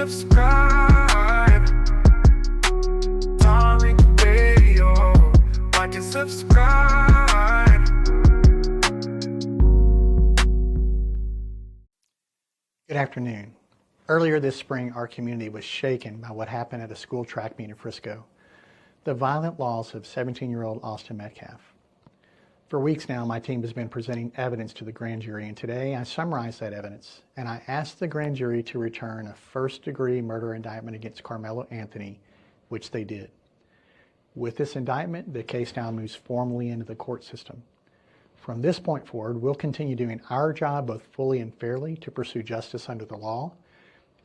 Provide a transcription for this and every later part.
subscribe. Darling Radio, like and subscribe. Good afternoon. Earlier this spring, our community was shaken by what happened at a school track meet in Frisco. The violent loss of 17-year-old Austin Metcalf. For weeks now, my team has been presenting evidence to the grand jury, and today I summarized that evidence, and I asked the grand jury to return a first-degree murder indictment against Karmelo Anthony, which they did. With this indictment, the case now moves formally into the court system. From this point forward, we'll continue doing our job both fully and fairly to pursue justice under the law.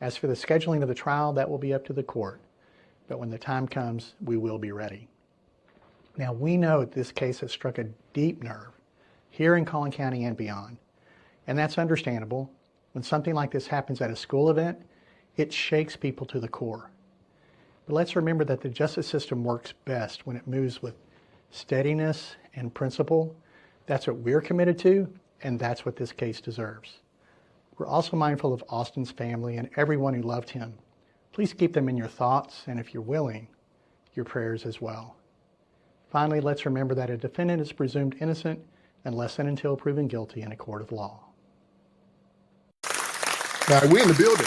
As for the scheduling of the trial, that will be up to the court. But when the time comes, we will be ready. Now, we know that this case has struck a deep nerve here in Collin County and beyond. And that's understandable. When something like this happens at a school event, it shakes people to the core. But let's remember that the justice system works best when it moves with steadiness and principle. That's what we're committed to, and that's what this case deserves. We're also mindful of Austin's family and everyone who loved him. Please keep them in your thoughts, and if you're willing, your prayers as well. Finally, let's remember that a defendant is presumed innocent unless and until proven guilty in a court of law. All right, we're in the building.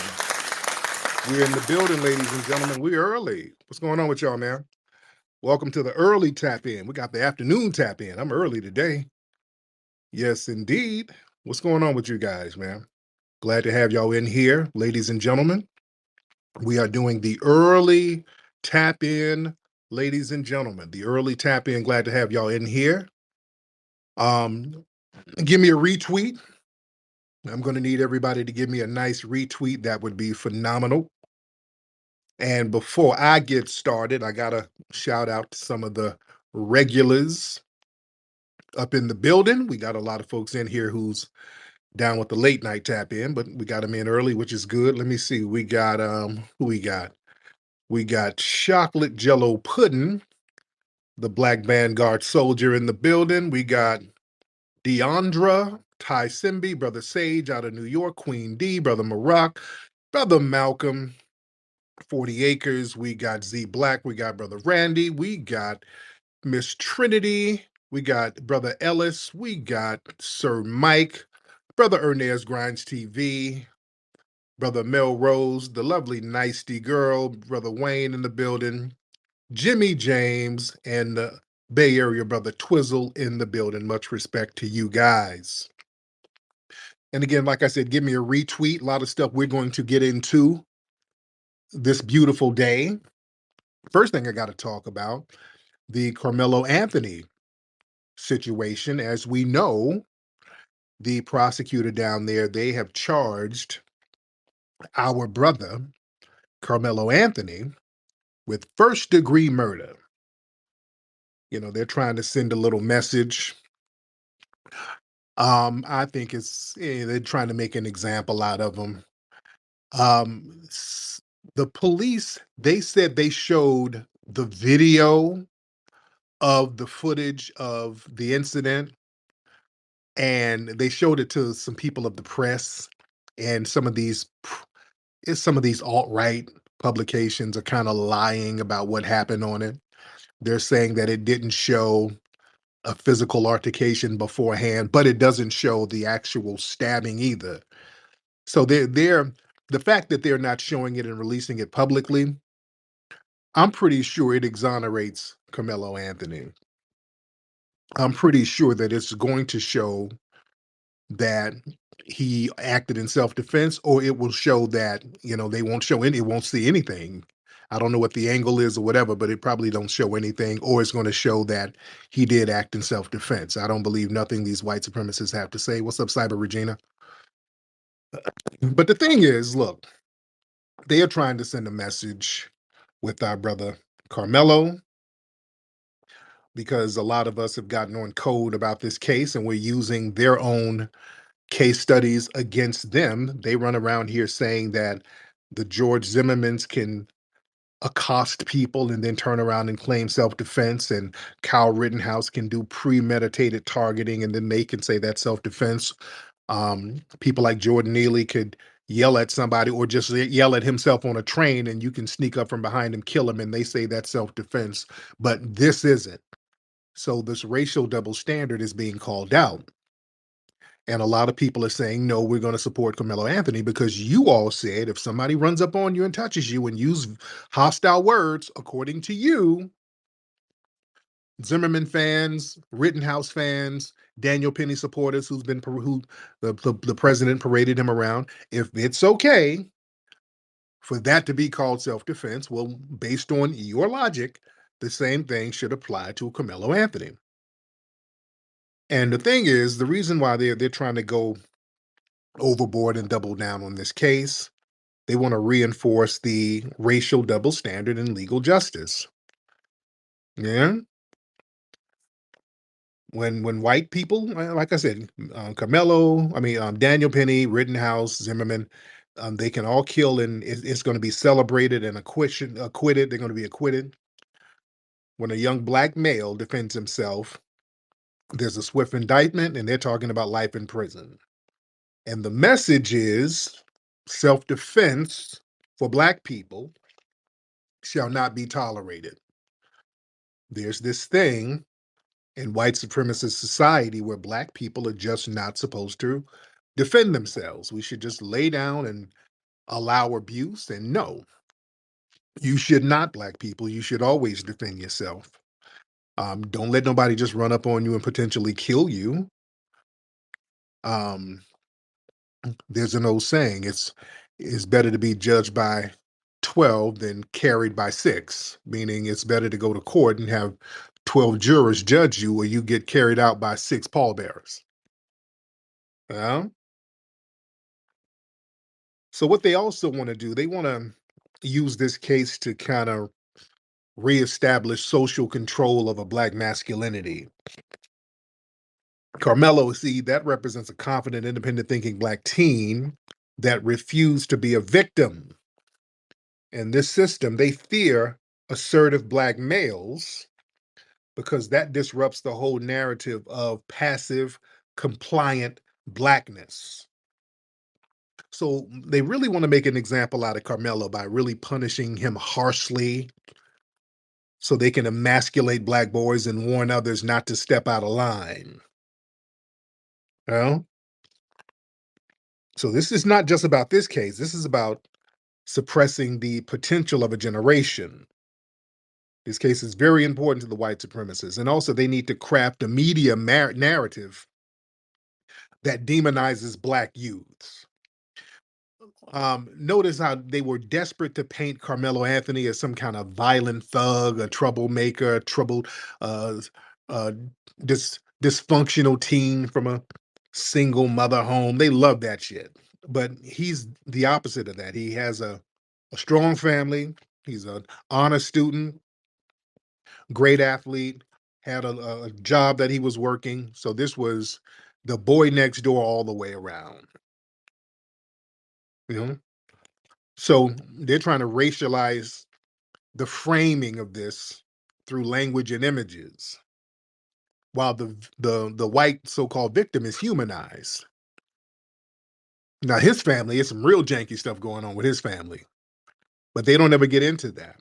We're in the building, ladies and gentlemen. We're early. What's going on with y'all, man? Welcome to the early tap in. We got the afternoon tap in. I'm early today. Yes, indeed. What's going on with you guys, man? Glad to have y'all in here, ladies and gentlemen. We are doing the early tap in, ladies and gentlemen. The early tap in. Glad to have y'all in here. Give me a retweet. I'm going to need everybody to give me a nice retweet. That would be phenomenal. And before I get started, I got to shout out to some of the regulars up in the building. We got a lot of folks in here who's down with the late night tap in, but we got them in early, which is good. Let me see. We got, who we got? We got Chocolate Jello Pudding, the Black Vanguard soldier in the building. We got Deandra, Ty Simbi, Brother Sage out of New York, Queen D, Brother Maroc, Brother Malcolm, 40 Acres. We got Z Black. We got Brother Randy. We got Miss Trinity. We got Brother Ellis. We got Sir Mike, Brother Ernest Grinds TV, Brother Melrose, the lovely Nicety Girl, Brother Wayne in the building, Jimmy James, and the Bay Area Brother Twizzle in the building. Much respect to you guys. And again, like I said, give me a retweet. A lot of stuff we're going to get into this beautiful day. First thing I got to talk about, the Karmelo Anthony situation. As we know, the prosecutor down there, they have charged our brother, Karmelo Anthony, with first-degree murder. You know, they're trying to send a little message. I think they're trying to make an example out of him. The police, they said they showed the video of the footage of the incident, and they showed it to some people of the press, and some of these alt-right publications are kind of lying about what happened on it. They're saying that it didn't show a physical altercation beforehand, but it doesn't show the actual stabbing either. So the fact that they're not showing it and releasing it publicly, I'm pretty sure it exonerates Karmelo Anthony. I'm pretty sure that it's going to show that he acted in self-defense, or it will show that, they won't see anything. I don't know what the angle is or whatever, but it probably don't show anything, or it's going to show that he did act in self-defense. I don't believe nothing these white supremacists have to say. What's up, Cyber Regina? But the thing is, look, they are trying to send a message with our brother Karmelo, because a lot of us have gotten on code about this case, and we're using their own case studies against them. They run around here saying that the George Zimmermans can accost people and then turn around and claim self-defense, and Kyle Rittenhouse can do premeditated targeting and then they can say that's self-defense. People like Jordan Neely could yell at somebody or just yell at himself on a train and you can sneak up from behind him, kill him, and they say that's self-defense. But this isn't. So this racial double standard is being called out. And a lot of people are saying, no, we're going to support Carmelo Anthony because you all said if somebody runs up on you and touches you and use hostile words, according to you, Zimmerman fans, Rittenhouse fans, Daniel Penny supporters, who the president paraded him around. If it's okay for that to be called self-defense, well, based on your logic, the same thing should apply to Carmelo Anthony. And the thing is, the reason why they're trying to go overboard and double down on this case, they want to reinforce the racial double standard in legal justice. Yeah. When white people, like I said, Carmelo, Daniel Penny, Rittenhouse, Zimmerman, they can all kill and it's going to be celebrated and acquitted. They're going to be acquitted. When a young black male defends himself, there's a swift indictment and they're talking about life in prison. And the message is self-defense for black people shall not be tolerated. There's this thing in white supremacist society where black people are just not supposed to defend themselves. We should just lay down and allow abuse. And no, you should not, black people. You should always defend yourself. Don't let nobody just run up on you and potentially kill you. Um, there's an old saying, it's better to be judged by 12 than carried by 6, meaning it's better to go to court and have 12 jurors judge you or you get carried out by 6 pallbearers. Yeah. So what they also want to do, they want to use this case to kind of reestablish social control of a black masculinity. Carmelo, see, that represents a confident, independent thinking black teen that refused to be a victim. In this system, they fear assertive black males because that disrupts the whole narrative of passive, compliant blackness. So they really want to make an example out of Carmelo by really punishing him harshly so they can emasculate black boys and warn others not to step out of line. You know? So this is not just about this case. This is about suppressing the potential of a generation. This case is very important to the white supremacists. And also they need to craft a media narrative that demonizes black youths. Notice how they were desperate to paint Carmelo Anthony as some kind of violent thug, a troublemaker, troubled, uh, uh, dysfunctional teen from a single mother home. They love that shit. But he's the opposite of that. He has a strong family. He's an honest student, great athlete, had a job that he was working. So this was the boy next door all the way around. You know? So they're trying to racialize the framing of this through language and images, while the white so-called victim is humanized. Now his family, is some real janky stuff going on with his family, but they don't ever get into that.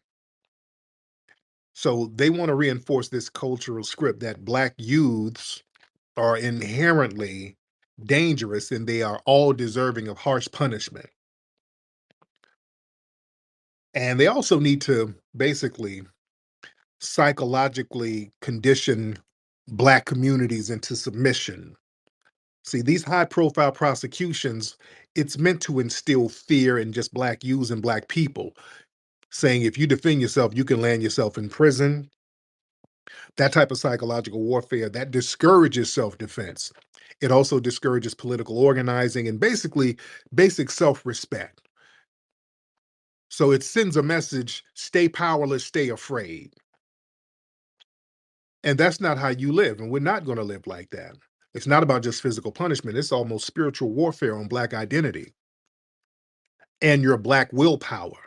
So they want to reinforce this cultural script that black youths are inherently dangerous and they are all deserving of harsh punishment. And they also need to basically psychologically condition black communities into submission. See, these high profile prosecutions, it's meant to instill fear in just black youths and black people, saying if you defend yourself, you can land yourself in prison. That type of psychological warfare that discourages self-defense. It also discourages political organizing and basically basic self-respect. So it sends a message, stay powerless, stay afraid. And that's not how you live. And we're not going to live like that. It's not about just physical punishment. It's almost spiritual warfare on black identity and your black willpower.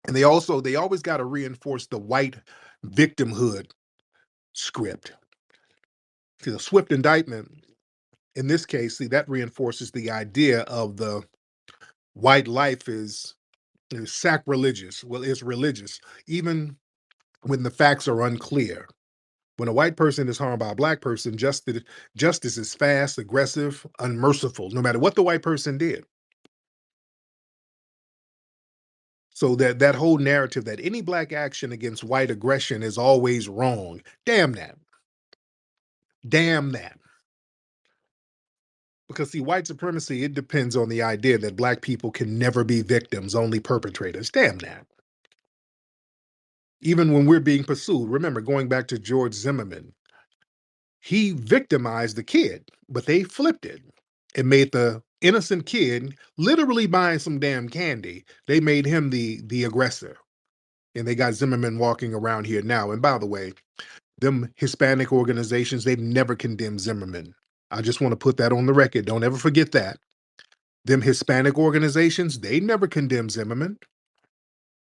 And they always got to reinforce the white victimhood script. See, the swift indictment in this case, see, that reinforces the idea of the white life is sacrilegious. Well, it's religious, even when the facts are unclear. When a white person is harmed by a black person, justice is fast, aggressive, unmerciful, no matter what the white person did. So that whole narrative that any black action against white aggression is always wrong. Damn that. Damn that. Because see, white supremacy, it depends on the idea that black people can never be victims, only perpetrators. Damn that. Even when we're being pursued, remember, going back to George Zimmerman, he victimized the kid, but they flipped it. It made the innocent kid literally buying some damn candy. They made him the aggressor. And they got Zimmerman walking around here now. And by the way, them Hispanic organizations, they've never condemned Zimmerman. I just want to put that on the record. Don't ever forget that. Them Hispanic organizations, they never condemned Zimmerman,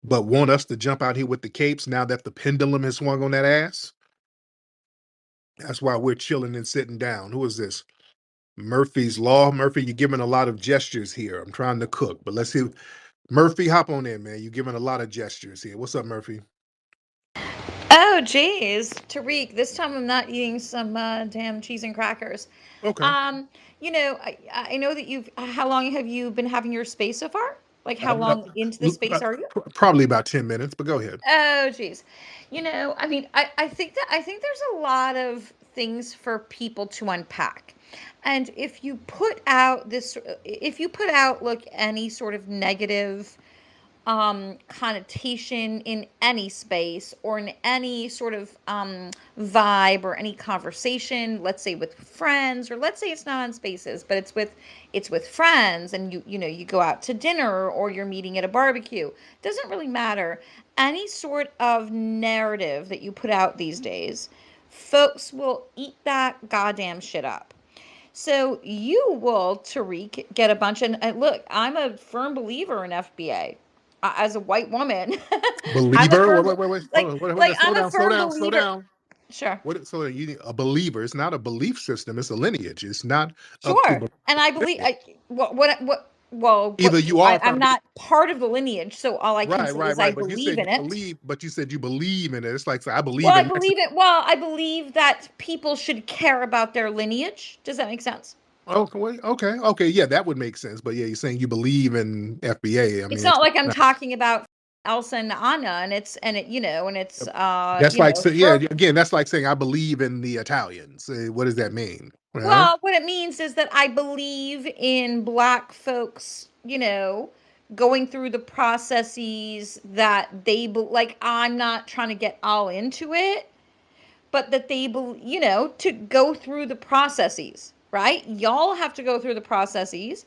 but want us to jump out here with the capes now that the pendulum has swung on that ass. That's why we're chilling and sitting down. Who is this? Murphy's Law. Murphy, you're giving a lot of gestures here. I'm trying to cook, but let's see. Murphy, hop on in, man. You're giving a lot of gestures here. What's up, Murphy? Oh, geez, Tariq, this time I'm not eating some damn cheese and crackers. Okay. Um, I know that how long have you been having your space so far? Like, how Uh, long into the space are you? Probably about 10 minutes, but go ahead. Oh, geez. I mean, I think there's a lot of things for people to unpack. And if you put out, look, any sort of negative connotation in any space or in any sort of vibe or any conversation, let's say with friends, or let's say it's not on spaces, but it's with friends, and you go out to dinner or you're meeting at a barbecue. Doesn't really matter. Any sort of narrative that you put out these days, folks will eat that goddamn shit up. So you will, Tariq, get a bunch of, and look, I'm a firm believer in FBA. As a white woman, I'm a Believer? firm, Wait. Hold on. Slow I'm a down, slow firm down, slow believer. down. Sure. So you need a believer. It's not a belief system, it's a lineage. It's not up to Sure. And I believe, lineage. well, Either you are I'm founded. not part of the lineage, so all I can Right, say right, is I right. But you believe said in you it. believe, but you said you believe in it. It's like, so I believe in Mexico. I believe that people should care about their lineage. Does that make sense? Okay, okay. Yeah, that would make sense. But yeah, you're saying you believe in FBA. I It's mean, not like I'm talking about Elsa and Anna, and it's that's like, yeah, for again, that's like saying I believe in the Italians. What does that mean? Huh? well, what it means is that I believe in black folks, going through the processes that like. I'm not trying to get all into it, but that to go through the processes, right? Y'all have to go through the processes.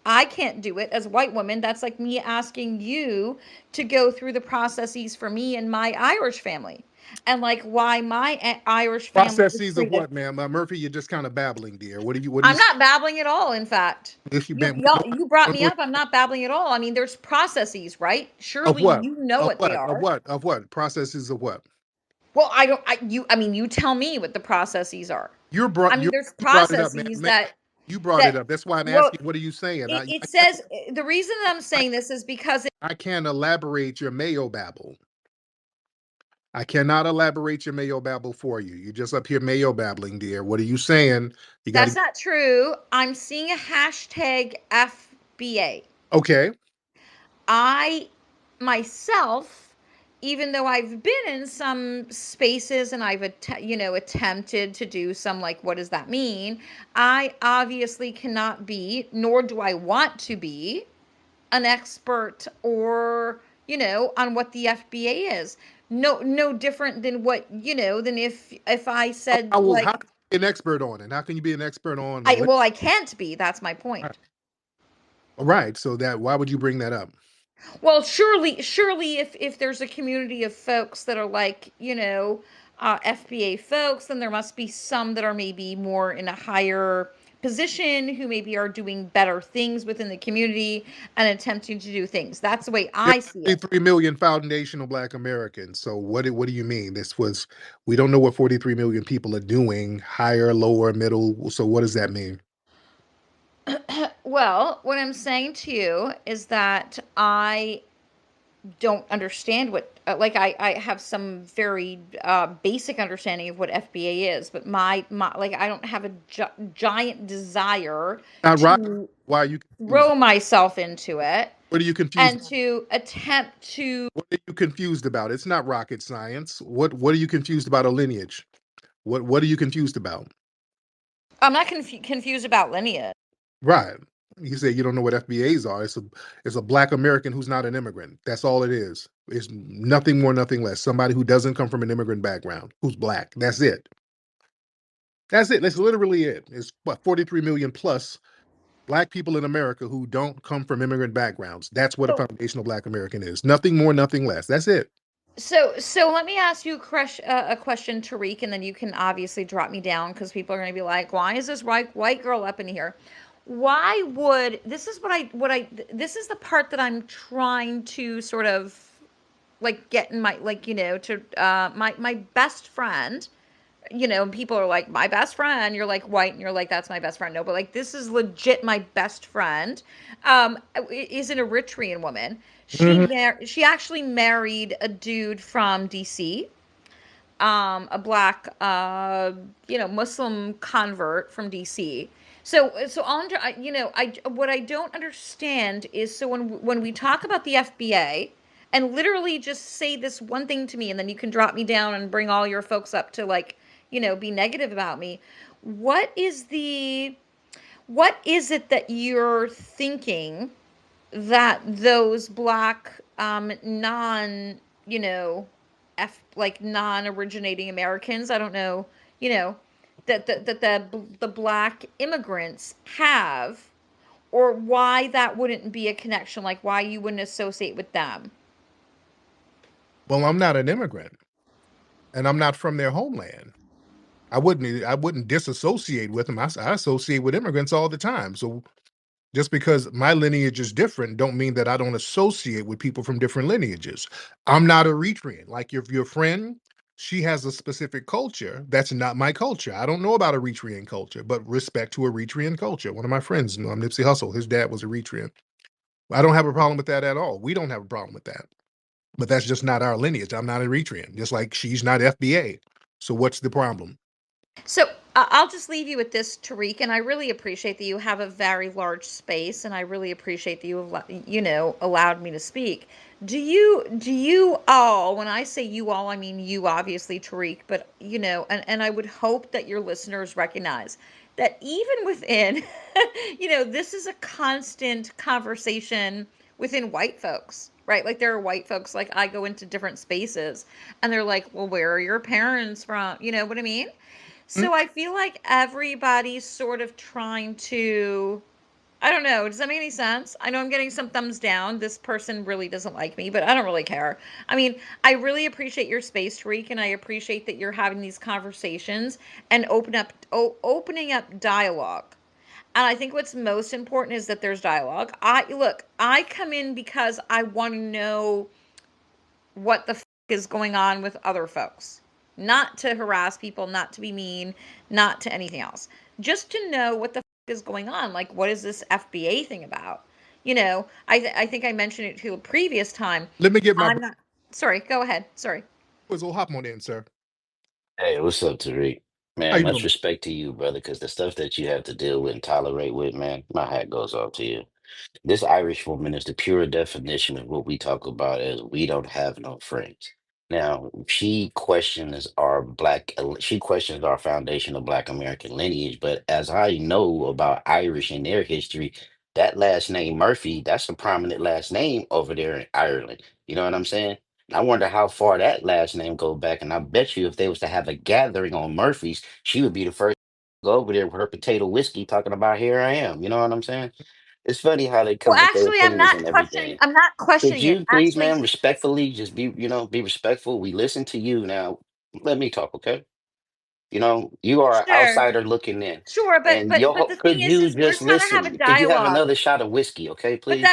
I can't do it as a white woman. That's like me asking you to go through the processes for me and my Irish family. And like why my Irish family was Processes of treated. what, ma'am? Murphy, you're just kind of babbling, dear. What do you I'm not babbling at all, in fact. if you been You brought me up. I'm not babbling at all. I mean, there's processes, right? of Surely what? you know Of what they what? Of are. what? Of what? Processes of what? Well, I mean, you tell me what the processes are. I mean, there's You brought it up, man. processes that You brought it that up. That's why I'm well, asking, what are you saying? it says the reason that I'm saying this is because I can't elaborate your mayo babble. I cannot elaborate your mayo babble for you. You're just up here mayo babbling, dear. What are you saying? You got that's to. not true. I'm seeing a hashtag FBA. Okay. I myself, even though I've been in some spaces and I've attempted to do some, like, what does that mean? I obviously cannot be, nor do I want to be, an expert or on what the FBA is. No different than than if I said, How like, can you be an expert on it? How can you be an expert on the I well, I can't be. That's my right. point. Right. So that why would you bring that up? Well, surely, if there's a community of folks that are like, FBA folks, then there must be some that are maybe more in a higher position, who maybe are doing better things within the community and attempting to do things. That's the way There's I see it. 43 million foundational Black Americans. So what do you mean? We don't know what 43 million people are doing, higher, lower, middle. So what does that mean? Well, what I'm saying to you is that I don't understand what like I have some very basic understanding of what FBA is, but my like I don't have a giant desire Not rocket. to Why are you confused? throw myself into it What are you confused? and to attempt to. What are you confused about? It's not rocket science. What are you confused about a lineage? What are you confused about? I'm not confused about Lineage. Right. You say you don't know what FBAs are. It's a black American who's not an immigrant. That's all it is. It's nothing more, nothing less. Somebody who doesn't come from an immigrant background, who's black. That's it. That's it. That's literally it. It's what 43 million plus black people in America who don't come from immigrant backgrounds. That's what a So, foundational black American is. Nothing more, nothing less. That's it. so let me ask you a question, Tariq, and then you can obviously drop me down because people are going to be like, "Why is this white girl up in here?" Why would this is what I this is the part that I'm trying to sort of like get in my like to my best friend, people are like, my best friend, you're like white and you're like, that's my best friend. No, but like this is legit my best friend, is an Eritrean woman. Mhm. She actually married a dude from DC, a black Muslim convert from DC. So Andre, I what I don't understand is, so when we talk about the FBA, and literally just say this one thing to me, and then you can drop me down and bring all your folks up to like be negative about me. What is the what is it that you're thinking that those black non like non-originating Americans, I don't know, you know that the black immigrants have, or why that wouldn't be a connection, like why you wouldn't associate with them? Well, I'm not an immigrant, and I'm not from their homeland. I wouldn't disassociate with them. I associate with immigrants all the time. So just because my lineage is different, don't mean that I don't associate with people from different lineages. I'm not Eritrean. Like your friend, she has a specific culture. That's not my culture. I don't know about Eritrean culture, but respect to Eritrean culture. One of my friends, Nipsey Hussle, his dad was Eritrean. I don't have a problem with that at all. We don't have a problem with that. But that's just not our lineage. I'm not Eritrean, just like she's not FBA. So what's the problem? So I'll just leave you with this, Tariq, and I really appreciate that you have a very large space, and I really appreciate that you have, allowed me to speak. Do you all, when I say you all, I mean you, obviously, Tariq, but and I would hope that your listeners recognize that even within, this is a constant conversation within white folks, right? Like there are white folks, like I go into different spaces and they're like, well, where are your parents from? You know what I mean? Mm, So I feel like everybody's sort of trying to, I don't know, does that make any sense? I know I'm getting some thumbs down. This person really doesn't like me, but I don't really care. I mean, I really appreciate your space, Tariq, and I appreciate that you're having these conversations and opening up dialogue. And I think what's most important is that there's dialogue. I come in because I want to know what the is going on with other folks. Not to harass people, not to be mean, not to anything else. Just to know what the is going on. Like, what is this FBA thing about? I think I mentioned it to a previous time. Let me get my I'm not. Sorry, go ahead. Sorry. brothers. Will hop on in, sir. Hey, what's up, Tariq? How Man, you much doing? respect to you, brother, because the stuff that you have to deal with and tolerate with, man, my hat goes off to you. This Irish woman is the pure definition of what we talk about as we don't have no friends. Now, she questions our foundational Black American lineage, but as I know about Irish and their history, that last name Murphy, that's a prominent last name over there in Ireland. You know what I'm saying? I wonder how far that last name go back, and I bet you if they was to have a gathering on Murphy's, she would be the first to go over there with her potato whiskey talking about here I am. You know what I'm saying? It's funny how they Well, come with their actually, I'm opinions not and questioning. everything. I'm not Could questioning it. you please, Actually, ma'am, respectfully just be respectful? We listen to you now. Let me talk, okay? You know, you are an Sure. outsider looking in. Sure, but And but but the could thing you is we're just trying to have a listen? Could you have dialogue. another shot of whiskey, okay, But please?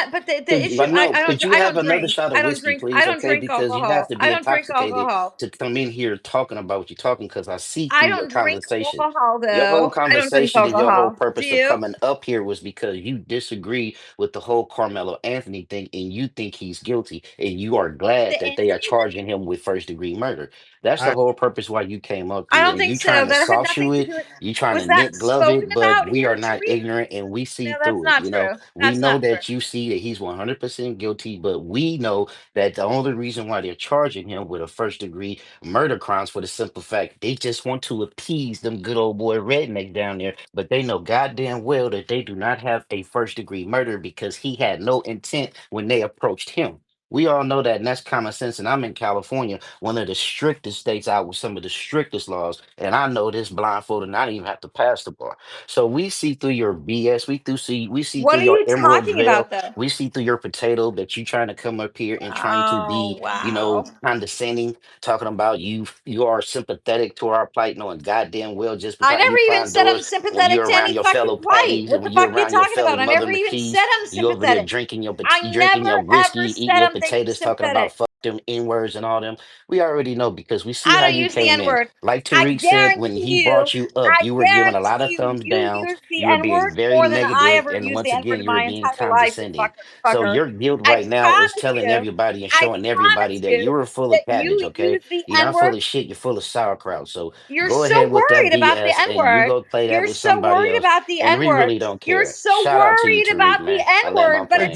the issue, I know. Could you I have don't another drink. shot of whiskey, I please, don't okay? drink Because you have alcohol. to I be don't drink intoxicated alcohol. to come in here talking about what you're talking. Because I see I through your don't drink conversation. alcohol Your whole though. I don't drink conversation and your whole alcohol. Do purpose of you? coming up here was because you disagree with the whole Carmelo Anthony thing, and you think he's guilty, and you are glad The that they are Anthony thing? charging him with first-degree murder. That's the I whole purpose why you came up I here, don't and think you so. trying to That had soft nothing shoe to it, do with. you trying Was to that knit glove spoken it, but about we here, are not Tariq? ignorant and we No, see that's through it. not You know, true. we That's know not true. that you see that he's 100% guilty, but we know that the only reason why they're charging him with a first-degree murder crimes for the simple fact they just want to appease them good old boy redneck down there, but they know goddamn well that they do not have a first-degree murder because he had no intent when they approached him. We all know that, and that's common sense. And I'm in California, one of the strictest states out with some of the strictest laws. And I know this blindfolded, and I didn't even have to pass the bar. So we see through your BS. We see What through are your you emerald talking veil. about, though? We see through your potato that you trying to come up here and trying to Oh be, wow. condescending, talking about you are sympathetic to our plight, knowing goddamn well just I because never you even find said I'm doors when sympathetic you're to around any your fucking fellow plight. patties and What the when you're fuck are you around your talking fellow about? I mother never even McPeas, said I'm you over there sympathetic. drinking I you drinking never your whiskey, ever eating said your I'm potatoes, talking about sympathetic. fuck them N words and all them. We already know because we see I how don't you use the came N in. word. Like I Tariq said, when guarantee he you, brought you up, you were giving a lot of thumbs you down. use the You were N being word very more than I negative, ever and use once the N again, word in you were my being entire life, you condescending. So fucker. your guilt I right now is promise telling you, everybody and I showing everybody promise that you you were full that of cabbage. you Okay, use the you're N not full word. of shit. You're full of sauerkraut. So You're go so ahead with that worried about the BS, N and you word. go play that You're with so somebody worried else. about the And N we word. really don't You're care. so Shout out to you, worried Tariq, about the man. I N land my word, but plane.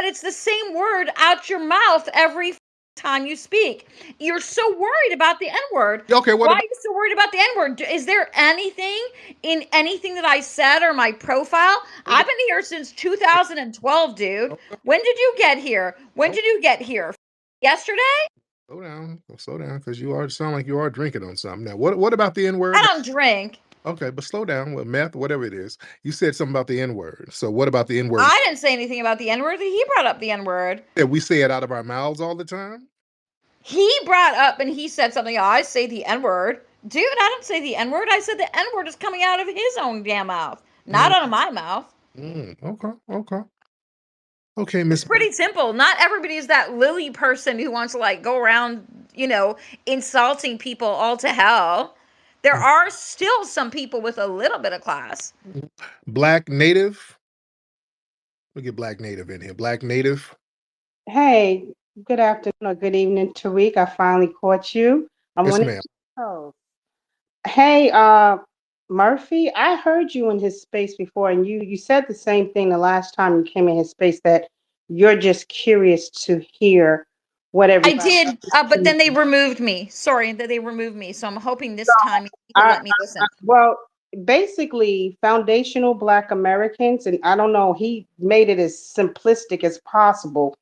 it's the same word out your mouth every time you speak. You're so worried about the N word. okay. What Why are about you so worried about the N word? Is there anything in anything that I said or my profile? I've been here since 2012, dude. okay, When did you get here? When oh, did you get here? Yesterday? slow down, because you are sound like you are drinking on something. Now, what about the N word? I don't drink. Okay, but slow down. Well, meth, whatever it is, you said something about the N word. So, what about the N word? I didn't say anything about the N word. He brought up the N word. That we say it out of our mouths all the time. He brought up and he said something. Oh, I say the N word. Dude, I don't say the N word. I said the N word is coming out of his own damn mouth, not Mm, out of my mouth. okay, okay, It's Miss. pretty simple. Not everybody is that Lily person who wants to like go around, insulting people all to hell. There are still some people with a little bit of class. Black native. We get black native in here. Black native. Hey, good afternoon or good evening, Tariq. I finally caught you. I'm Yes, one of ma'am. your hosts. Hey, Murphy, I heard you in his space before, and you said the same thing the last time you came in his space that you're just curious to hear what I everybody else did, is but then they thinking. removed me. Sorry that they removed me. So I'm hoping this time he'll I, let me listen. well, basically, foundational Black Americans, and I don't know, he made it as simplistic as possible.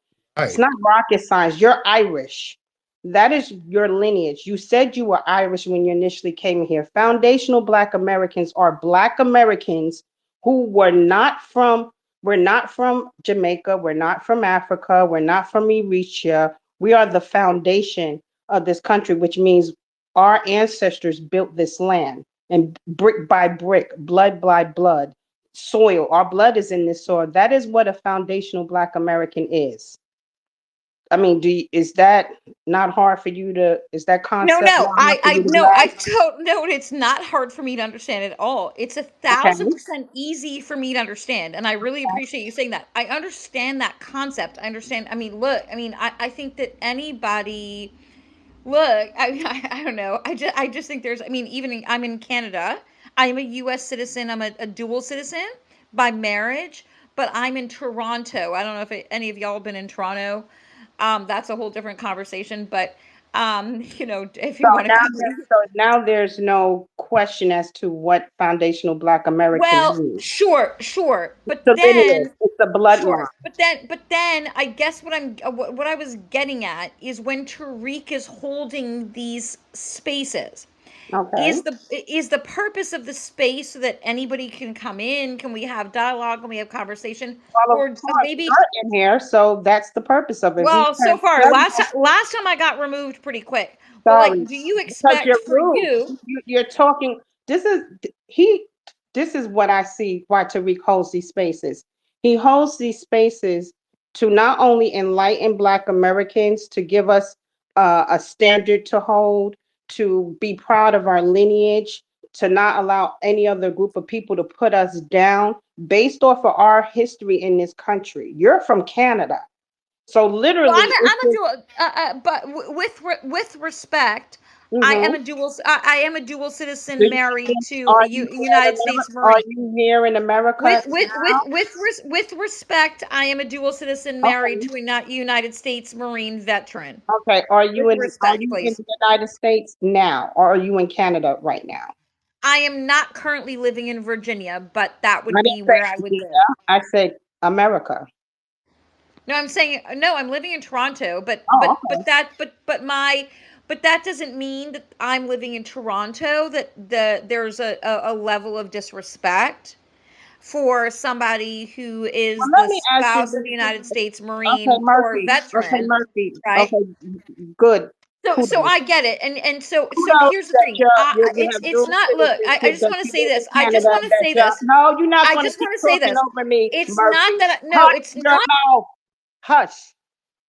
It's Right. not rocket science. You're Irish. That is your lineage. You said you were Irish when you initially came here. Foundational Black Americans are Black Americans who we're not from Jamaica, we're not from Africa, we're not from Eritrea. We are the foundation of this country, which means our ancestors built this land and brick by brick, blood by blood, soil. Our blood is in this soil. That is what a foundational Black American is. I mean, is that not hard for you to, is that No, concept no, not hard for you to I grasp? don't know. It's not hard for me to understand at all. It's a Okay. 1000% easy for me to understand. And I really appreciate you saying that. I understand that concept. I understand. I mean, look, I think that anybody, look, I don't know. I just think there's, even I'm in Canada. I'm a US citizen. I'm a dual citizen by marriage, but I'm in Toronto. I don't know if any of y'all have been in Toronto. That's a whole different conversation, but if So you want to now, come there's no question as to what foundational Black American well, means. sure, It's a lineage. It's a bloodline. but then I guess what I was getting at is when Tariq is holding these spaces. Okay. Is the purpose of the space so that anybody can come in? Can we have dialogue? Can we have conversation? Well, of Or course, maybe, you're in here, so that's the purpose of it. We've well, so had far, several. last time I got removed pretty quick. But like, sorry. do you Because expect you're for rude. you? You're talking. This is he. This is what I see. Why Tariq holds these spaces. He holds these spaces to not only enlighten Black Americans, to give us a standard to hold, to be proud of our lineage, to not allow any other group of people to put us down based off of our history in this country. You're from Canada. So Well, literally, it's I'm a just, dual, but with respect, mhm. I am a dual citizen Do married to are a you here in United America? States Are Marine. you here in America now? With respect, I am a dual citizen married Okay. to a United States Marine veteran. Okay. With Are respect, you in please. the United States now, or are you in Canada right now? I am not currently living in Virginia, but that I would didn't be say where I would live. Virginia. I said America. No, I'm saying no. I'm living in Toronto, Oh, okay. but that doesn't mean that I'm living in Toronto. That there's a level of disrespect for somebody who is Well, the let me ask you spouse of a this. United States Okay, Marine Corps Murphy. Okay, veteran, Murphy. right? Okay, good. So Kudos. I get it, and so Kudos here's the that thing. you have It's dual not. Look, I citizenship, just that want to you say live in this. I just Canada, want to that say you're, this. no, you're not I going to just keep want to say talking this. over me, It's not Murphy. that. No, Hush it's your not. mouth. Hush.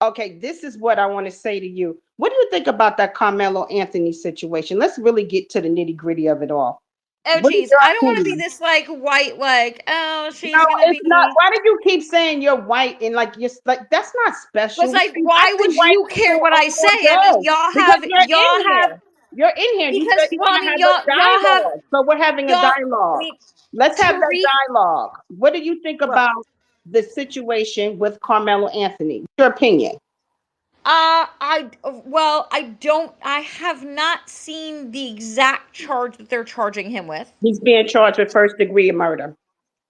Okay, this is what I want to say to you. What do you think about that Carmelo Anthony situation? Let's really get to the nitty gritty of it all. Oh, What is geez, your I don't want to be opinion? this like white, like, oh, No, she's gonna it's not. be. Why do you keep saying you're white and like you're like that's not special? Was We like, see, I why see would white you care people what I say? all I mean, day because y'all have, You're in here. You said because, you well, want I to mean, have a y'all have, dialogue, so we're having a I dialogue. mean, Let's have that Tariq, dialogue. What do you think well, about the situation with Carmelo Anthony? Your opinion? I have not seen the exact charge that they're charging him with. He's being charged with first degree murder.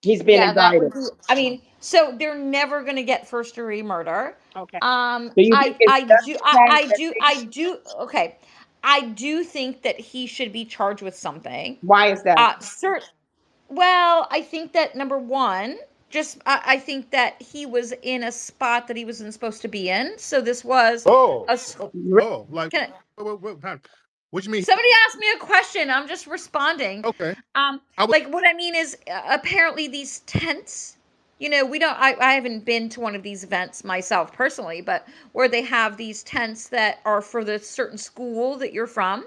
He's been Yeah, that indicted. would be, I mean, so they're never going to get first degree murder. Okay. Do you think it's justified that Okay. I do think that he should be charged with something. why is that? Cert, well, I think that number one, I think that he was in a spot that he wasn't supposed to be in. So this was Oh, a, s- like can, what you mean? somebody asked me a question. I'm just responding. Okay, I was Like what I mean is apparently these tents, we don't I haven't been to one of these events myself personally, but where they have these tents that are for the certain school that you're from.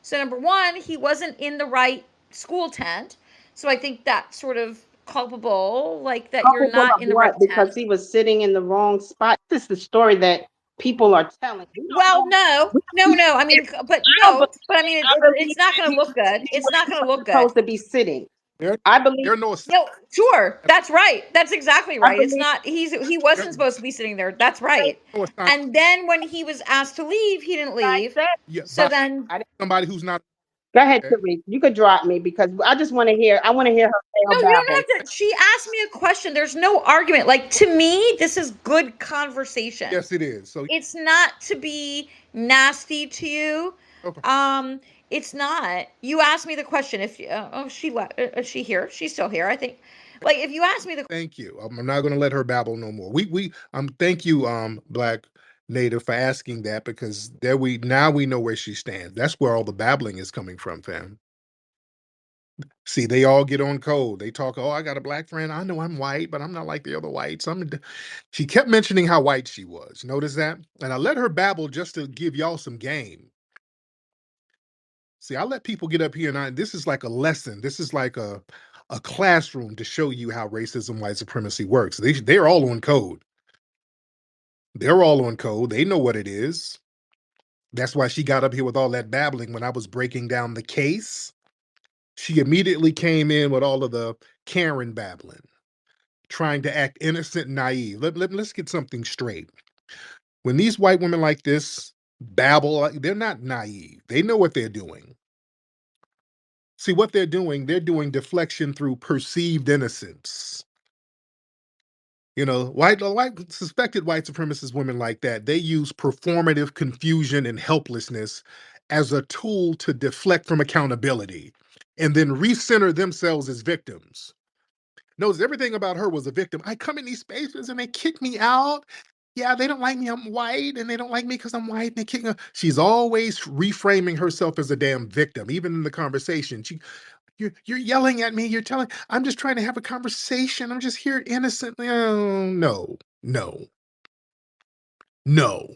So number one, he wasn't in the right school tent. So I think that's sort of culpable, like that you're culpable not of in the right what? Because tent. he was sitting in the wrong spot. This is the story that people are telling. We don't Well, know. no, We, no, no. I mean, but I don't believe no, but I mean, it. I believe it's not that going to he look was good. sitting It's where not he going to was look good. supposed to be sitting. there. I believe. There are no. No, sure. That's right. That's exactly I right. It's believe. not he There, wasn't supposed to be sitting there. That's Say right. no assign- And then when he was asked to leave, he didn't what I leave. said. yeah, So by then I didn't, somebody who's not. go ahead, Okay. Tariq. You could drop me because I just want to hear. I want to hear her say no, her you don't babble. have to. She asked me a question. There's no argument. Like to me, this is good conversation. Yes, it is. So It's not to be nasty to you. okay. Um, it's not. You asked me the question. If she left, is she here? She's still here, I think. Like if you asked me the Thank you. I'm not going to let her babble no more. Thank you, Black Native, for asking that because now we know where she stands. That's where all the babbling is coming from, fam. See, they all get on code. They talk, oh, I got a black friend. I know I'm white, but I'm not like the other whites. She kept mentioning how white she was. Notice that? And I let her babble just to give y'all some game. See, I let people get up here and this is like a lesson. This is like a classroom to show you how racism, white supremacy works. They're all on code. They're all on code. They know what it is. That's why she got up here with all that babbling when I was breaking down the case. She immediately came in with all of the Karen babbling, trying to act innocent and naive. Let's get something straight. When these white women like this babble, they're not naive. They know what they're doing. See, what they're doing deflection through perceived innocence. Suspected white supremacist women like that, they use performative confusion and helplessness as a tool to deflect from accountability and then recenter themselves as victims. Knows everything about her was a victim. I come in these spaces and they kick me out. Yeah, they don't like me. I'm white, and they don't like me because I'm white. And they kick. She's always reframing herself as a damn victim, even in the conversation. You're yelling at me. You're telling. I'm just trying to have a conversation. I'm just here innocently. Oh no, no, no.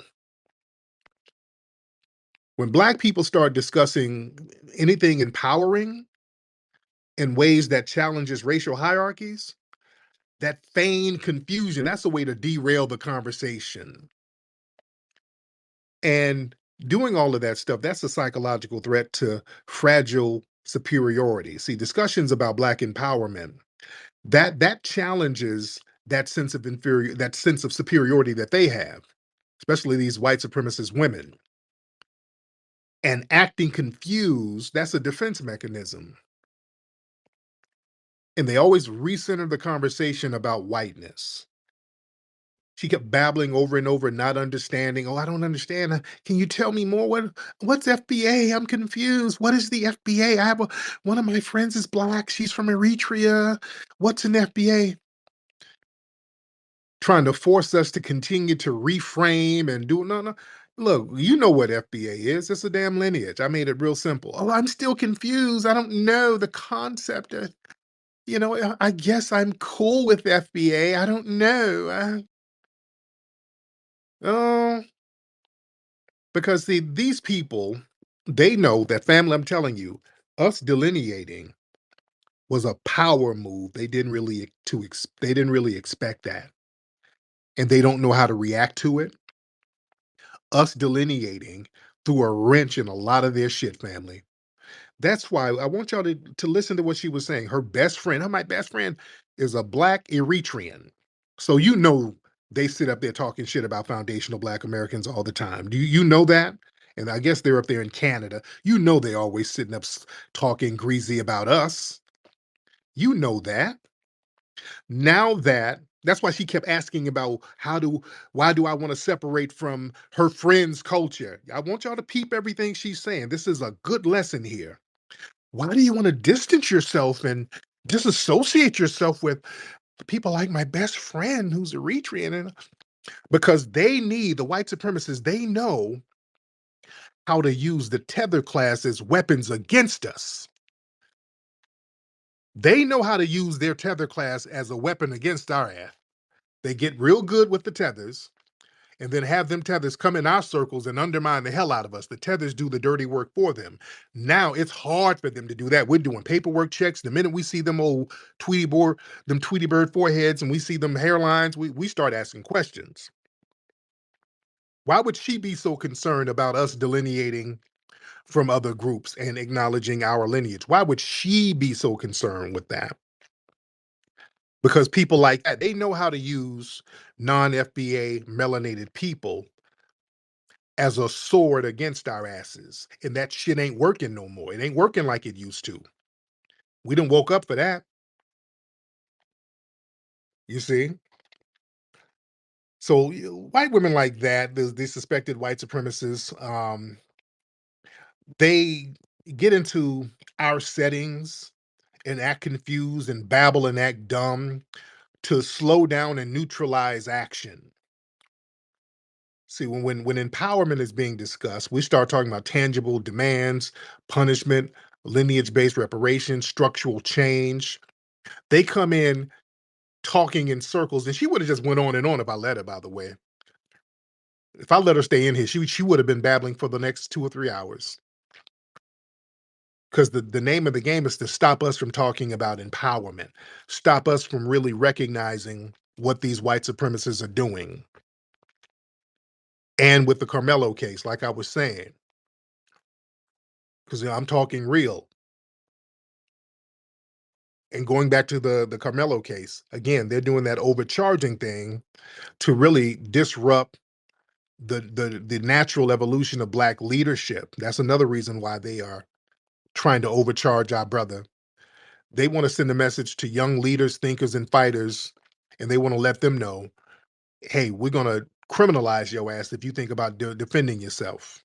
When Black people start discussing anything empowering in ways that challenges racial hierarchies, that feigned confusion, that's a way to derail the conversation. And doing all of that stuff, that's a psychological threat to fragile superiority. See, discussions about Black empowerment, that challenges that sense of that sense of superiority that they have, especially these white supremacist women. And acting confused, that's a defense mechanism. And they always recenter the conversation about whiteness. She kept babbling over and over, not understanding. Oh, I don't understand. Can you tell me more? What's FBA? I'm confused. What is the FBA? One of my friends is Black. She's from Eritrea. What's an FBA? Trying to force us to continue to reframe and do no, no. Look, you know what FBA is. It's a damn lineage. I made it real simple. Oh, I'm still confused. I don't know the concept. I guess I'm cool with FBA. I don't know. Oh, because see, these people, they know that family, I'm telling you, us delineating was a power move. They didn't really expect that. And they don't know how to react to it. Us delineating threw a wrench in a lot of their shit, family. That's why I want y'all to listen to what she was saying. My best friend is a Black Eritrean. So they sit up there talking shit about foundational Black Americans all the time. Do you know that? And I guess they're up there in Canada. They always sitting up talking greasy about us. You know that. Now that's why she kept asking about why do I want to separate from her friend's culture? I want y'all to peep everything she's saying. This is a good lesson here. Why do you want to distance yourself and disassociate yourself with people like my best friend who's Eritrean? Because the white supremacists, they know how to use the tether class as weapons against us. They know how to use their tether class as a weapon against our ass. They get real good with the tethers and then have them tethers come in our circles and undermine the hell out of us. The tethers do the dirty work for them. Now it's hard for them to do that. We're doing paperwork checks. The minute we see them old Tweety Bird foreheads and we see them hairlines, we start asking questions. Why would she be so concerned about us delineating from other groups and acknowledging our lineage? Why would she be so concerned with that? Because people like that, they know how to use non-FBA melanated people as a sword against our asses. And that shit ain't working no more. It ain't working like it used to. We done woke up for that. You see? So white women like that, the suspected white supremacists, they get into our settings and act confused and babble and act dumb to slow down and neutralize action. See, when empowerment is being discussed, we start talking about tangible demands, punishment, lineage-based reparations, structural change. They come in talking in circles, and she would have just went on and on if I let her, by the way. If I let her stay in here, she would have been babbling for the next 2 or 3 hours. Because the name of the game is to stop us from talking about empowerment, stop us from really recognizing what these white supremacists are doing. And with the Karmelo case, like I was saying, because I'm talking real. And going back to the Karmelo case, again, they're doing that overcharging thing to really disrupt the natural evolution of Black leadership. That's another reason why they are trying to overcharge our brother. They want to send a message to young leaders, thinkers, and fighters, and they want to let them know, hey, we're going to criminalize your ass if you think about defending yourself.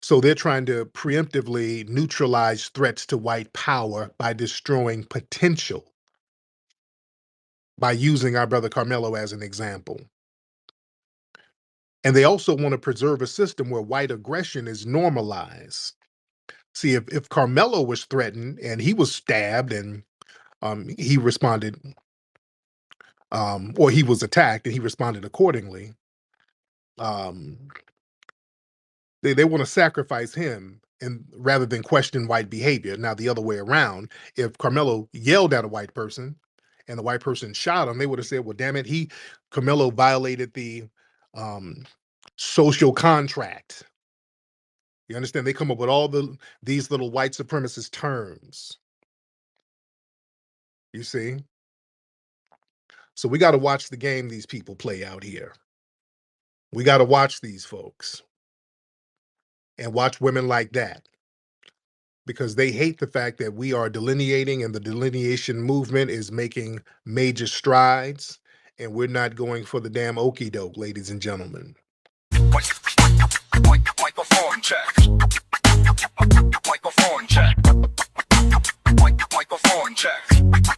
So they're trying to preemptively neutralize threats to white power by destroying potential, by using our brother Karmelo as an example. And they also want to preserve a system where white aggression is normalized. See, if Karmelo was threatened and he was stabbed and he responded, or he was attacked and he responded accordingly, um, they want to sacrifice him and rather than question white behavior. Now, the other way around, if Karmelo yelled at a white person and the white person shot him, they would have said, well, damn it, Karmelo violated the social contract. You understand? They come up with all these little white supremacist terms. You see? So we got to watch the game these people play out here. We got to watch these folks and watch women like that because they hate the fact that we are delineating and the delineation movement is making major strides and we're not going for the damn okey doke, ladies and gentlemen. Microphone check. Microphone check. Microphone check.